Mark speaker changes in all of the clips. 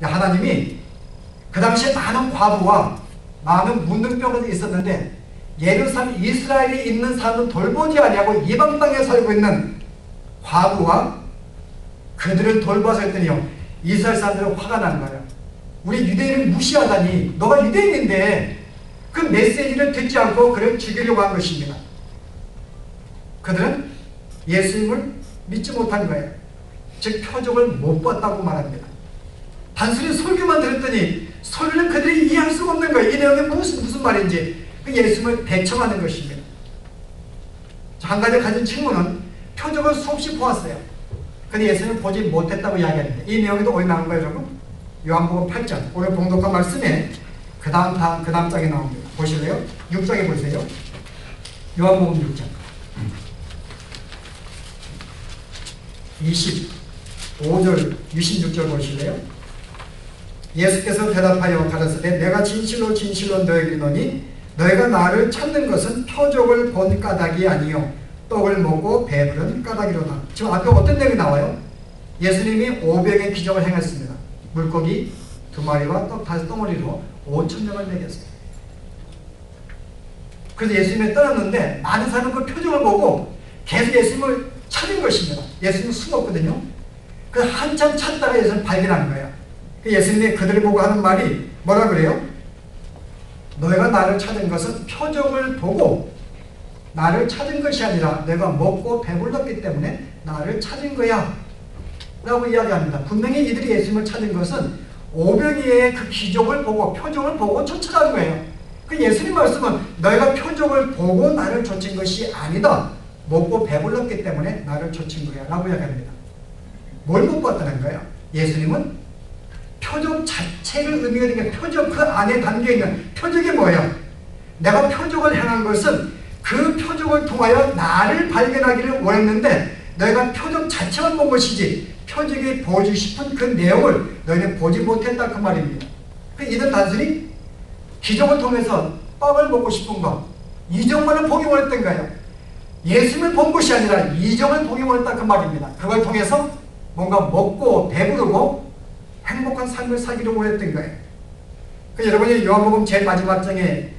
Speaker 1: 하나님이 그 당시에 많은 과부와 많은 문둥병이 있었는데 예루살렘 이스라엘에 있는 사람은 돌보지 아니하고 이방 땅에 살고 있는 과부와 그들을 돌봐서 했더니요, 이스라엘 사람들은 화가 난 거예요. 우리 유대인을 무시하다니, 너가 유대인인데 그 메시지를 듣지 않고 그를 죽이려고 한 것입니다. 그들은 예수님을 믿지 못한 거예요. 즉 표적을 못 봤다고 말합니다. 단순히 설교만 들었더니 설교는 그들이 이해할 수가 없는 거예요. 이 내용이 무슨 말인지. 그 예수님을 배척하는 것입니다. 한 가지 가진 친구는 표적을 수없이 보았어요. 근데 예수님을 보지 못했다고 이야기합니다. 이 내용에도 어디 나온 거예요, 여러분? 요한복음 8장 오늘 봉독한 말씀에 그 다음 장에 나옵니다. 보실래요? 6장에 보세요. 요한복음 6장 25절 26절 보실래요? 예수께서 대답하여 가라사대 내가 진실로 진실로 너에게 이르노니 너희가 나를 찾는 것은 표적을 본 까닭이 아니요 떡을 먹고 배부른 까닭이로다. 지금 앞에 어떤 내용이 나와요? 예수님이 500의 기적을 행했습니다. 물고기 2마리와 떡 5덩어리로 5,000명을 먹였어요. 그래서 예수님이 떠났는데 많은 사람은 그 표적을 보고 계속 예수님을 찾은 것입니다. 예수님은 숨었거든요. 그래서 한참 찾다가 예수님을 발견한 거예요. 예수님이 그들을 보고 하는 말이 뭐라 그래요? 너희가 나를 찾은 것은 표적을 보고 나를 찾은 것이 아니라 내가 먹고 배불렀기 때문에 나를 찾은 거야 라고 이야기합니다. 분명히 이들이 예수님을 찾은 것은 오병이의 그 기적을 보고 표적을 보고 쫓아간 거예요. 그 예수님 말씀은 너희가 표적을 보고 나를 쫓은 것이 아니다. 먹고 배불렀기 때문에 나를 쫓은 거야 라고 이야기합니다. 뭘 못 봤다는 거예요? 예수님은 표적 자체를 의미가 되는 게 표적 그 안에 담겨있는 표적이 뭐예요? 내가 표적을 행한 것은 그 표적을 통하여 나를 발견하기를 원했는데 너희가 표적 자체만 본 것이지 표적이 보여주고 싶은 그 내용을 너희는 보지 못했다 그 말입니다. 이들은 단순히 기적을 통해서 떡을 먹고 싶은 것, 이적만을 보기 원했던 거예요. 예수님을 본 것이 아니라 이적을 보기 원했다 그 말입니다. 그걸 통해서 뭔가 먹고 배부르고 행복한 삶을 살기를 원했던 거예요. 여러분이 요한복음 제일 마지막 장에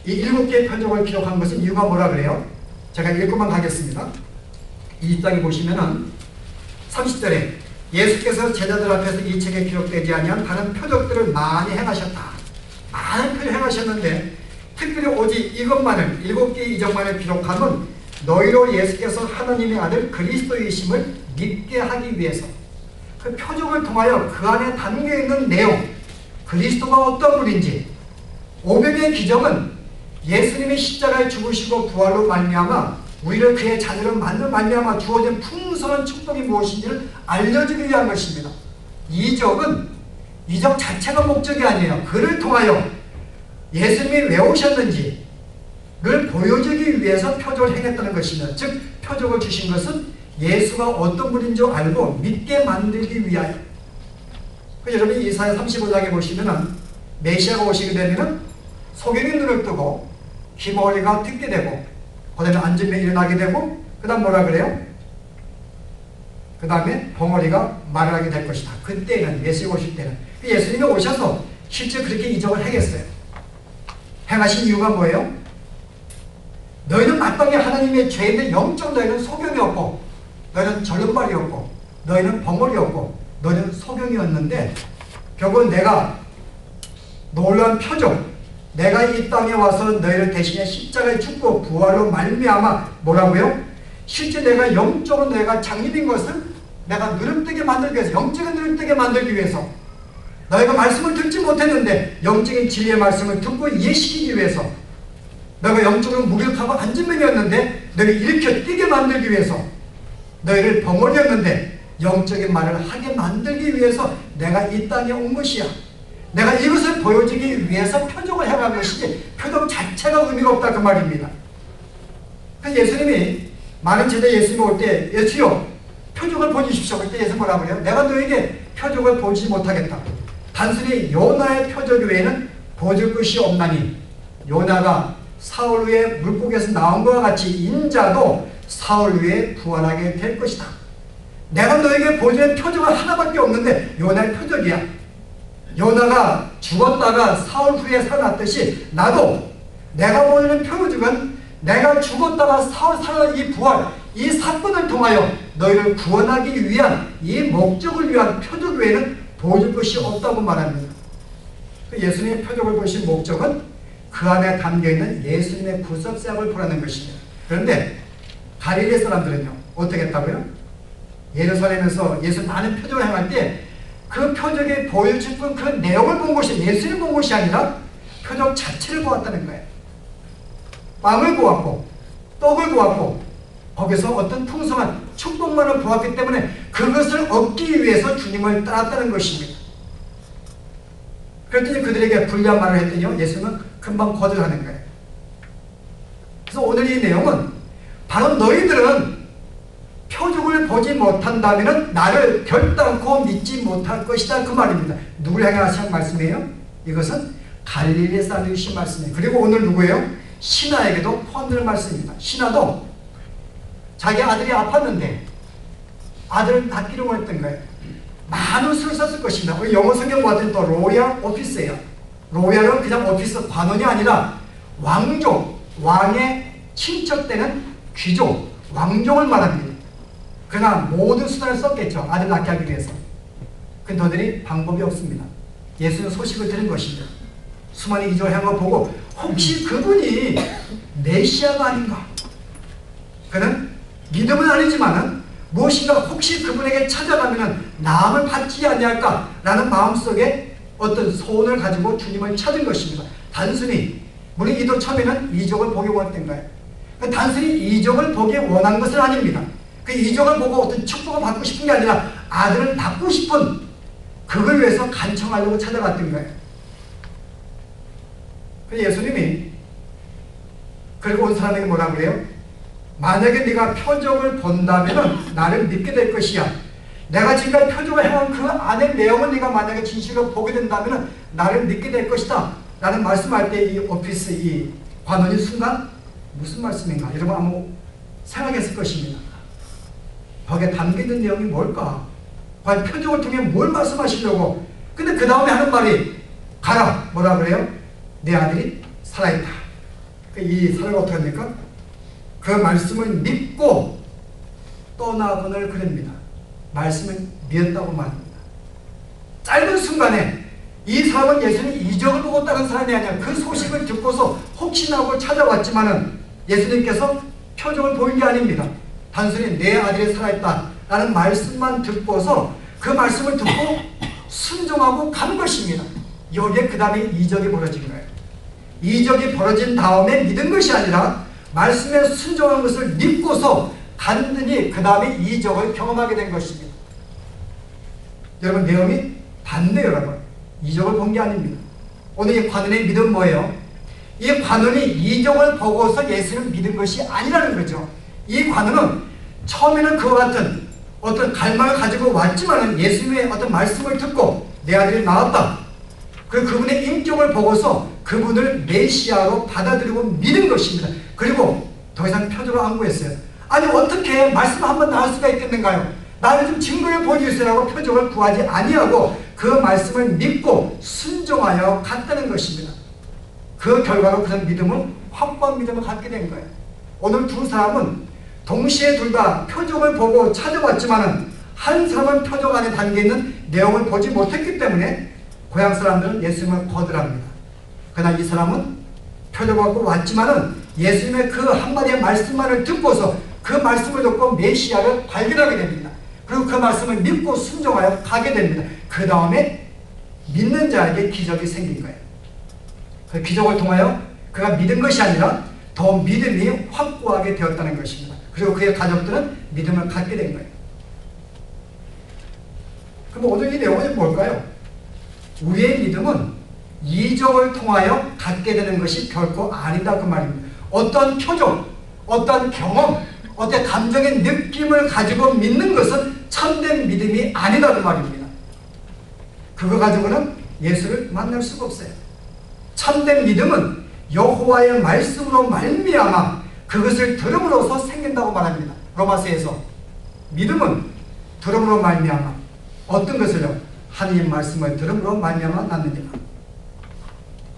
Speaker 1: 이 7개의 표적을 기록한 것은 이유가 뭐라 그래요? 제가 읽고만 가겠습니다. 이 장에 보시면은 30절에 예수께서 제자들 앞에서 이 책에 기록되지 아니한 다른 표적들을 많이 행하셨다. 많은 표적 행하셨는데 특별히 오직 이것만을 7개의 이적만을 기록함은 너희로 예수께서 하나님의 아들 그리스도이심을 믿게 하기 위해서 그 표적을 통하여 그 안에 담겨있는 내용 그리스도가 어떤 분인지 500의 기적은 예수님이 십자가에 죽으시고 부활로 말미암아 우리를 그의 자녀로 만들 말미암아 주어진 풍성한 축복이 무엇인지를 알려주기 위한 것입니다. 이적은 이적 자체가 목적이 아니에요. 그를 통하여 예수님이 왜 오셨는지 를 보여주기 위해서 표적을 행했다는 것입니다. 즉 표적을 주신 것은 예수가 어떤 분인 줄 알고 믿게 만들기 위하여. 여러분이 이사야 35장에 보시면은 메시아가 오시게 되면은 소경이 눈을 뜨고 귀머리가 듣게 되고 그 다음에 앉으면 일어나게 되고 그 다음 뭐라 그래요? 그 다음에 벙어리가 말을 하게 될 것이다. 그때는 예수가 오실 때는 예수님이 오셔서 실제 그렇게 이적을 행했어요. 행하신 이유가 뭐예요? 너희는 마땅히 하나님의 죄인데 영적 너희는 소경이었고 너희는 절름발이었고 너희는 벙어리였고 너희는 소경이었는데 결국은 내가 놀라운 표적 내가 이 땅에 와서 너희를 대신해 십자가에 죽고 부활로 말미암아 뭐라고요? 실제 내가 영적으로 내가 장님인 것을 내가 누름뜨게 만들기 위해서 영적인 누름뜨게 만들기 위해서 너희가 말씀을 듣지 못했는데 영적인 진리의 말씀을 듣고 이해시키기 위해서 너희가 영적으로 무력하고 안진병이었는데 너희를 일으켜 뛰게 만들기 위해서 너희를 벙어리였는데 영적인 말을 하게 만들기 위해서 내가 이 땅에 온 것이야. 내가 이것을 보여주기 위해서 표적을 행한 것이지 표적 자체가 의미가 없다 그 말입니다. 그래서 예수님이 많은 제자 예수님이 올 때 예수여 표적을 보여주십시오. 그때 예수님 뭐라고 그래요? 내가 너에게 표적을 보여주지 못하겠다. 단순히 요나의 표적 외에는 보여줄 것이 없나니 요나가 사울 위에 물고기에서 나온 것과 같이 인자도 사울 위에 부활하게 될 것이다. 내가 너에게 보여주는 표적은 하나밖에 없는데 요나의 표적이야. 요나가 죽었다가 사흘 후에 살아났듯이 나도 내가 보여주는 표적은 내가 죽었다가 사흘 살아난 이 부활, 이 사건을 통하여 너희를 구원하기 위한 이 목적을 위한 표적 외에는 보여줄 것이 없다고 말합니다. 예수님의 표적을 보신 목적은 그 안에 담겨있는 예수님의 구속사역을 보라는 것입니다. 그런데 갈릴리 사람들은요 어떻게 했다고요? 예루살렘에서 예수 많은 표적을 행할 때 그 표적에 보여줄 그 내용을 본 것이 예수를 본 것이 아니라 표적 자체를 보았다는 거예요. 빵을 보았고 떡을 보았고 거기서 어떤 풍성한 축복만을 보았기 때문에 그것을 얻기 위해서 주님을 따랐다는 것입니다. 그랬더니 그들에게 불리한 말을 했더니요 예수는 금방 거절하는 거예요. 그래서 오늘 이 내용은 바로 너희들은 표적을 보지 못한다면 나를 결단코 믿지 못할 것이다 그 말입니다. 누구를 향해 하신 말씀이에요? 이것은 갈릴리 사람들이 하신 말씀이에요. 그리고 오늘 누구예요? 신하에게도 포함되는 말씀입니다. 신하도 자기 아들이 아팠는데 아들을 낳기로 원했던 거예요. 많은 수를 썼을 것입니다. 우리 영어 성경 보았더니 또 로얄 오피스예요. 로얄은 그냥 오피스 관원이 아니라 왕족, 왕의 친척되는 귀족, 왕족을 말합니다. 그러나 모든 수단을 썼겠죠. 아들 낳게 하기 위해서. 근데 너희들이 방법이 없습니다. 예수는 소식을 들은 것입니다. 수많은 이적을 행한 거 보고 혹시 그분이 메시아가 아닌가? 그는 믿음은 아니지만은 무엇인가 혹시 그분에게 찾아가면 나음을 받지 아니할까? 라는 마음속에 어떤 소원을 가지고 주님을 찾은 것입니다. 단순히 물론 이도 처음에는 이적을 보기 원했던 거예요. 단순히 이적을 보기 원한 것은 아닙니다. 그 이적을 보고 어떤 축복을 받고 싶은 게 아니라 아들을 낳고 싶은 그걸 위해서 간청하려고 찾아갔던 거예요. 예수님이 그리고 온 사람에게 뭐라 그래요? 만약에 네가 표적을 본다면 나를 믿게 될 것이야. 내가 지금까지 표적을 해온 그 안의 내용을 네가 만약에 진실로 보게 된다면 나를 믿게 될 것이다 라는 말씀할 때 이 오피스 이 관원이 순간 무슨 말씀인가 여러분 아마 생각했을 것입니다. 거기에 담겨있는 내용이 뭘까? 과연 표적을 통해 뭘 말씀하시려고? 근데 그 다음에 하는 말이 가라 뭐라 그래요? 내 아들이 살아있다. 이 사례가 어떻게 합니까? 그 말씀을 믿고 떠나거늘 그럽니다. 말씀을 믿었다고 말합니다. 짧은 순간에 이 사람은 예수님 이적을 보고 따른 사람이 아니라 그 소식을 듣고서 혹시나 하고 찾아왔지만은 예수님께서 표적을 보인 게 아닙니다. 단순히 내 아들이 살아있다 라는 말씀만 듣고서 그 말씀을 듣고 순종하고 간 것입니다. 여기에 그 다음에 이적이 벌어진 거예요. 이적이 벌어진 다음에 믿은 것이 아니라 말씀에 순종한 것을 믿고서 간단히 그 다음에 이적을 경험하게 된 것입니다. 여러분 내용이 반대예요. 여러분 이적을 본 게 아닙니다. 오늘 이 관원의 믿음 뭐예요? 이 관원이 이적을 보고서 예수를 믿은 것이 아니라는 거죠. 이 관원은 처음에는 그와 같은 어떤 갈망을 가지고 왔지만은 예수님의 어떤 말씀을 듣고 내 아들이 나왔다. 그분의 인격을 보고서 그분을 메시아로 받아들이고 믿은 것입니다. 그리고 더 이상 표적을 안 구했어요. 아니 어떻게 말씀 한번 나올 수가 있겠는가요? 나를 좀 증거를 보여주세요라고 표적을 구하지 아니하고 그 말씀을 믿고 순종하여 갔다는 것입니다. 그 결과로 그런 믿음은 확고한 믿음을 갖게 된 거예요. 오늘 두 사람은 동시에 둘 다 표적을 보고 찾아왔지만은 한 사람은 표적 안에 담겨있는 내용을 보지 못했기 때문에 고향 사람들은 예수님을 거절합니다. 그러나 이 사람은 표적을 갖고 왔지만은 예수님의 그 한마디의 말씀만을 듣고서 그 말씀을 듣고 메시아를 발견하게 됩니다. 그리고 그 말씀을 믿고 순종하여 가게 됩니다. 그 다음에 믿는 자에게 기적이 생긴 거예요. 그 기적을 통하여 그가 믿은 것이 아니라 더 믿음이 확고하게 되었다는 것입니다. 그리고 그의 가족들은 믿음을 갖게 된 거예요. 그럼 오늘 이 내용은 뭘까요? 우리의 믿음은 이적을 통하여 갖게 되는 것이 결코 아니다 그 말입니다. 어떤 표적, 어떤 경험, 어떤 감정의 느낌을 가지고 믿는 것은 참된 믿음이 아니다 그 말입니다. 그거 가지고는 예수를 만날 수가 없어요. 참된 믿음은 여호와의 말씀으로 말미암아 그것을 들음으로써 생긴다고 말합니다. 로마서에서 믿음은 들음으로 말미암아 어떤 것을요? 하나님 말씀을 들음으로 말미암아 낳느니라.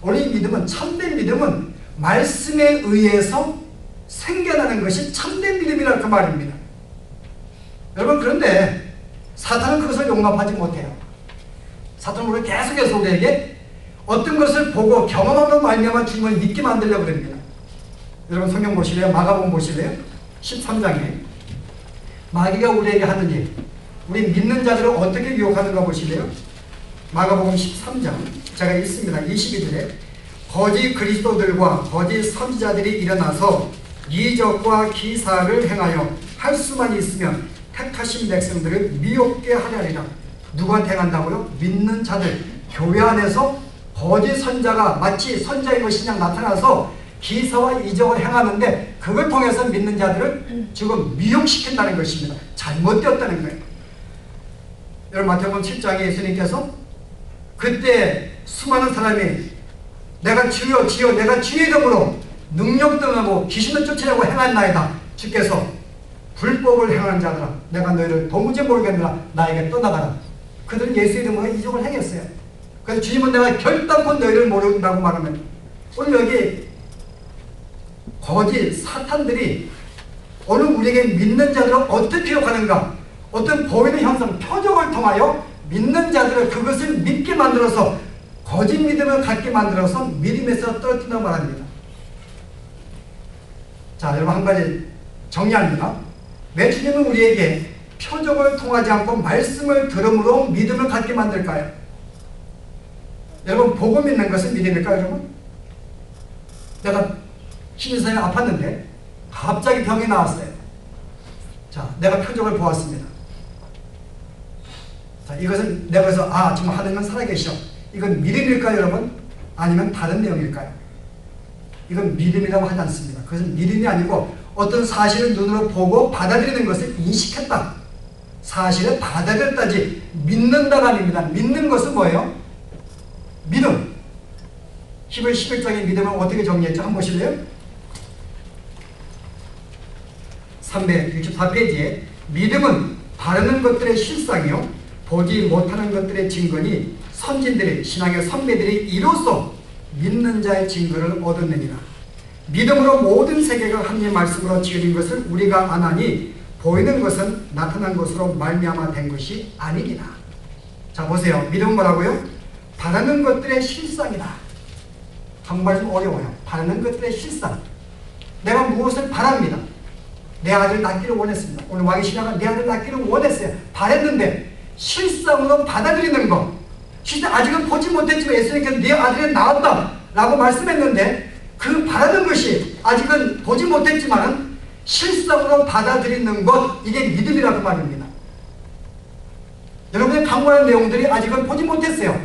Speaker 1: 우리 믿음은, 참된 믿음은 말씀에 의해서 생겨나는 것이 참된 믿음이라 그 말입니다. 여러분, 그런데 사탄은 그것을 용납하지 못해요. 사탄은 우리 계속해서 우리에게 어떤 것을 보고 경험함으로 말미암아 주님을 믿게 만들려고 합니다. 여러분, 성경 보실래요? 마가복음 보실래요? 13장에 마귀가 우리에게 하는 일, 우리 믿는 자들을 어떻게 유혹하는가 보실래요? 마가복음 13장 제가 읽습니다. 22절에 거짓 그리스도들과 거짓 선지자들이 일어나서 이적과 기사를 행하여 할 수만 있으면 택하신 백성들을 미혹게 하려니라. 누구한테 행한다고요? 믿는 자들. 교회 안에서 거짓 선자가 마치 선자인 것이냐 나타나서 기사와 이적을 행하는데 그걸 통해서 믿는 자들을 지금 미혹시킨다는 것입니다. 잘못되었다는 거예요. 여러분, 마태복음 7장에 예수님께서 그때 수많은 사람이 내가 주여 주여 내가 주의 이름으로 능력 등하고 귀신을 쫓으려고 행한나이다. 주께서 불법을 행하는 자들아 내가 너희를 도무지 모르겠느라 나에게 떠나가라. 그들은 예수 이름으로 이적을 행했어요. 그래서 주님은 내가 결단코 너희를 모른다고 말하면, 오늘 여기 거짓 사탄들이 오늘 우리에게 믿는 자들을 어떻게 기억하는가, 어떤 보이는 형상, 표적을 통하여 믿는 자들을 그것을 믿게 만들어서 거짓 믿음을 갖게 만들어서 믿음에서 떨어뜨린다고 말합니다. 자, 여러분, 한 가지 정리합니다. 왜 주님은 우리에게 표적을 통하지 않고 말씀을 들음으로 믿음을 갖게 만들까요? 여러분, 보고 믿는 것은 믿음일까요, 여러분? 내가 신인사에 아팠는데 갑자기 병이 나왔어요. 자, 내가 표적을 보았습니다. 자, 이것은 내가 그래서 지금 하나님은 살아계셔. 이건 믿음일까요, 여러분? 아니면 다른 내용일까요? 이건 믿음이라고 하지 않습니다. 그것은 믿음이 아니고 어떤 사실을 눈으로 보고 받아들이는 것을 인식했다. 사실을 받아들였다지 믿는다가 아닙니다. 믿는 것은 뭐예요? 믿음. 히브리 11장의 믿음을 어떻게 정리했죠? 한번 보실래요? 364페이지에 믿음은 바르는 것들의 실상이요 보지 못하는 것들의 증거니 선진들이, 신앙의 선배들이 이로써 믿는 자의 증거를 얻었느니라. 믿음으로 모든 세계가 하나님의 말씀으로 지어진 것을 우리가 아나니 보이는 것은 나타난 것으로 말미암아 된 것이 아니니라. 자, 보세요. 믿음은 뭐라고요? 바라는 것들의 실상이다. 정말 좀 어려워요. 바라는 것들의 실상. 내가 무엇을 바랍니다. 내 아들 낳기를 원했습니다. 오늘 왕의 신앙은 내 아들 낳기를 원했어요. 바랬는데 실상으로 받아들이는 것. 진짜 아직은 보지 못했지만 예수님께서 네 아들이 나왔다 라고 말씀했는데 그 바라는 것이 아직은 보지 못했지만 실상으로 받아들이는 것, 이게 믿음이라고 말입니다. 여러분의 강구하는 내용들이 아직은 보지 못했어요.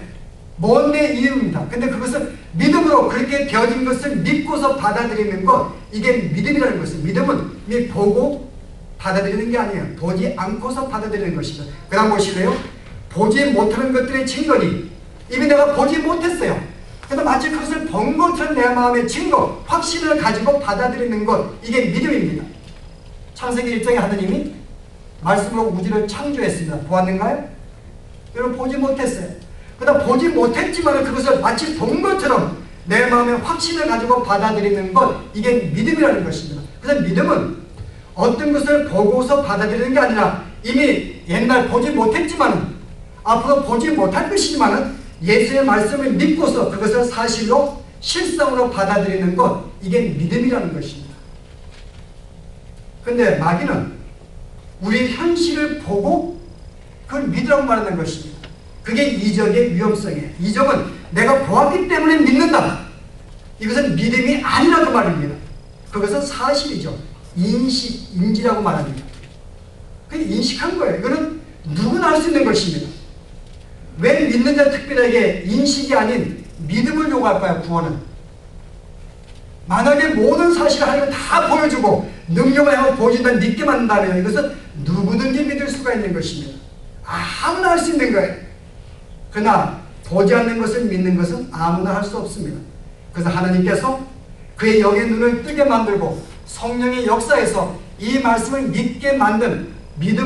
Speaker 1: 먼 내 이름입니다. 근데 그것을 믿음으로 그렇게 되어진 것을 믿고서 받아들이는 것, 이게 믿음이라는 것입니다. 믿음은 이미 보고 받아들이는 게 아니에요. 보지 않고서 받아들이는 것입니다. 그 다음 보실래요? 보지 못하는 것들의 증거니, 이미 내가 보지 못했어요. 그래서 마치 그것을 본 것처럼 내 마음의 증거, 확신을 가지고 받아들이는 것, 이게 믿음입니다. 창세기 1장에 하나님이 말씀으로 우주를 창조했습니다. 보았는가요? 여러분, 보지 못했어요. 그러다 보지 못했지만 그것을 마치 본 것처럼 내 마음의 확신을 가지고 받아들이는 것, 이게 믿음이라는 것입니다. 그래서 믿음은 어떤 것을 보고서 받아들이는 게 아니라 이미 옛날 보지 못했지만 앞으로 보지 못할 것이지만 예수의 말씀을 믿고서 그것을 사실로 실상으로 받아들이는 것, 이게 믿음이라는 것입니다. 근데 마귀는 우리 현실을 보고 그걸 믿으라고 말하는 것입니다. 그게 이적의 위험성이에요. 이적은 내가 보았기 때문에 믿는다. 이것은 믿음이 아니라고 말입니다. 그것은 사실이죠. 인지라고 말합니다. 그게 인식한 거예요. 이거는 누구나 할 수 있는 것입니다. 왜 믿는 자 특별하게 인식이 아닌 믿음을 요구할까요? 구원은. 만약에 모든 사실을 하나님은 다 보여주고 능력을 하고 보여준다면 믿게 만든다면 이것은 누구든지 믿을 수가 있는 것입니다. 아무나 할 수 있는 거예요. 그러나 보지 않는 것을 믿는 것은 아무나 할 수 없습니다. 그래서 하나님께서 그의 영의 눈을 뜨게 만들고 성령의 역사에서 이 말씀을 믿게 만든 믿음